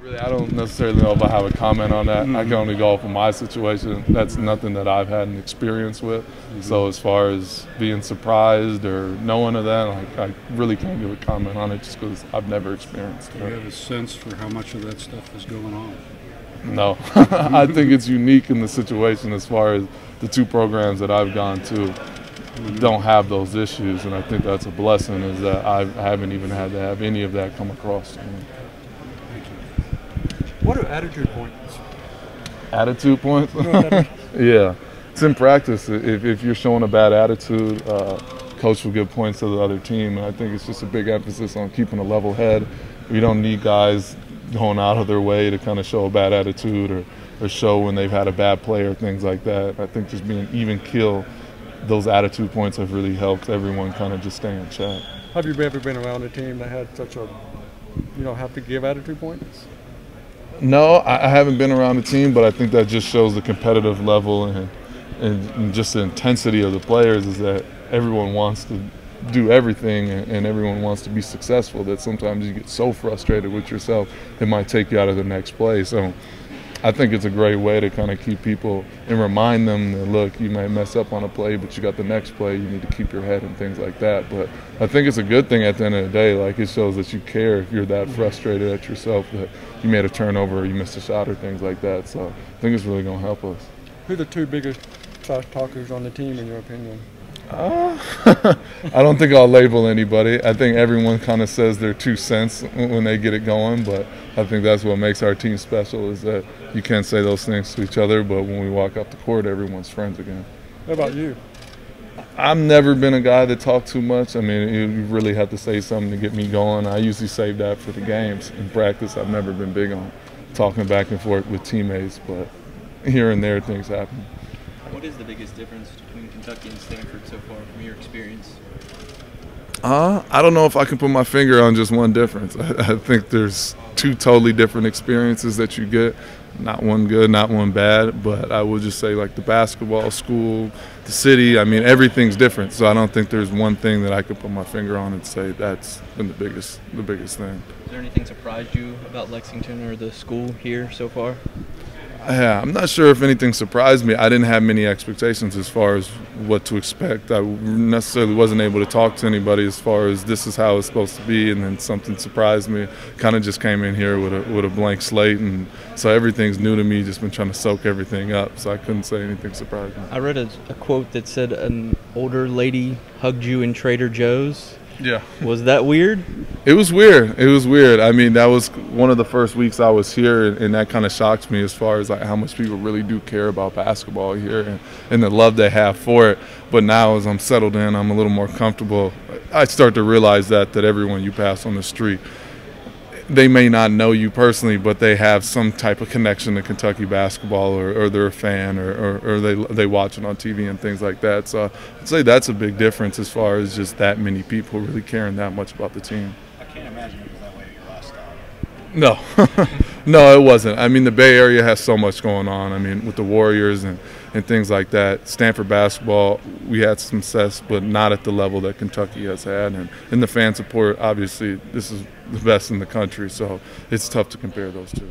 Really, I don't necessarily know if I have a comment on that. I can only go off of my situation. That's nothing that I've had an experience with. So as far as being surprised or knowing of that, like, I really can't give a comment on it just because I've never experienced it. Do you have a sense for how much of that stuff is going on? No. I think it's unique in the situation as far as the two programs that I've gone to don't have those issues, and I think that's a blessing is that I haven't even had to have any of that come across to me. What are attitude points? Attitude points? You know what that is? Yeah. It's in practice. If you're showing a bad attitude, coach will give points to the other team. And I think it's just a big emphasis on keeping a level head. We don't need guys going out of their way to kind of show a bad attitude or show when they've had a bad play or things like that. I think just being even keel, those attitude points have really helped everyone kind of just stay in check. Have you ever been around a team that had such a, have to give attitude points? No, I haven't been around the team, but I think that just shows the competitive level and just the intensity of the players is that everyone wants to do everything and everyone wants to be successful, that sometimes you get so frustrated with yourself it might take you out of the next play. So I think it's a great way to kind of keep people and remind them that, look, you might mess up on a play, but you got the next play, you need to keep your head and things like that. But I think it's a good thing at the end of the day. Like, it shows that you care if you're that frustrated at yourself that you made a turnover or you missed a shot or things like that. So I think it's really going to help us. Who are the two biggest trash talkers on the team, in your opinion? I don't think I'll label anybody. I think everyone kind of says their 2 cents when they get it going, but I think that's what makes our team special is that you can't say those things to each other, but when we walk off the court, everyone's friends again. What about you? I've never been a guy that talked too much. I mean, you really have to say something to get me going. I usually save that for the games. In practice, I've never been big on talking back and forth with teammates, but here and there things happen. What is the biggest difference between Kentucky and Stanford so far from your experience? I don't know if I can put my finger on just one difference. I think there's two totally different experiences that you get. Not one good, not one bad, but I would just say like the basketball, school, the city, I mean, everything's different. So I don't think there's one thing that I could put my finger on and say that's been the biggest thing. Is there anything surprised you about Lexington or the school here so far? Yeah, I'm not sure if anything surprised me. I didn't have many expectations as far as what to expect. I necessarily wasn't able to talk to anybody as far as this is how it's supposed to be, and then something surprised me. Kind of just came in here with a blank slate, and so everything's new to me. Just been trying to soak everything up, so I couldn't say anything surprised me. I read a quote that said an older lady hugged you in Trader Joe's. Yeah. Was that weird? It was weird. It was weird. I mean, that was one of the first weeks I was here, and that kind of shocked me as far as like how much people really do care about basketball here and the love they have for it. But now as I'm settled in, I'm a little more comfortable. I start to realize that everyone you pass on the street, they may not know you personally, but they have some type of connection to Kentucky basketball, or they're a fan, or they watch it on TV and things like that. So I'd say that's a big difference as far as just that many people really caring that much about the team. I can't imagine it was that way at your last stop. No, no, it wasn't. I mean, the Bay Area has so much going on. I mean, with the Warriors and things like that. Stanford basketball, we had some success, but not at the level that Kentucky has had. And the fan support, obviously, this is the best in the country, so it's tough to compare those two.